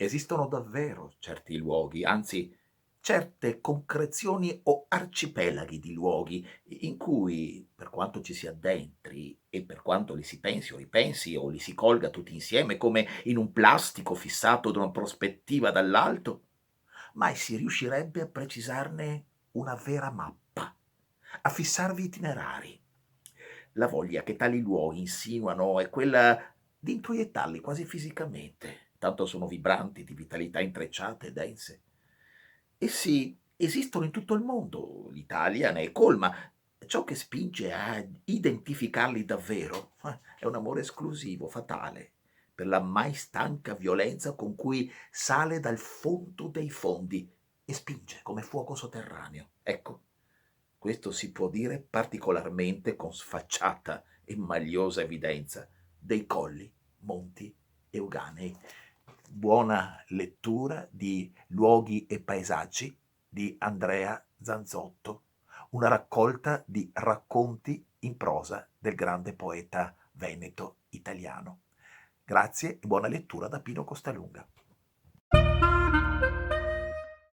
Esistono davvero certi luoghi, anzi certe concrezioni o arcipelaghi di luoghi in cui, per quanto ci si addentri e per quanto li si pensi o ripensi o li si colga tutti insieme come in un plastico fissato da una prospettiva dall'alto, mai si riuscirebbe a precisarne una vera mappa, a fissarvi itinerari. La voglia che tali luoghi insinuano è quella di introiettarli quasi fisicamente, tanto sono vibranti di vitalità intrecciate e dense. Essi esistono in tutto il mondo, l'Italia ne è colma. Ciò che spinge a identificarli davvero è un amore esclusivo, fatale, per la mai stanca violenza con cui sale dal fondo dei fondi e spinge come fuoco sotterraneo. Ecco, questo si può dire particolarmente con sfacciata e magliosa evidenza dei colli, monti euganei. Buona lettura di Luoghi e paesaggi di Andrea Zanzotto, una raccolta di racconti in prosa del grande poeta veneto italiano. Grazie e buona lettura da Pino Costalunga.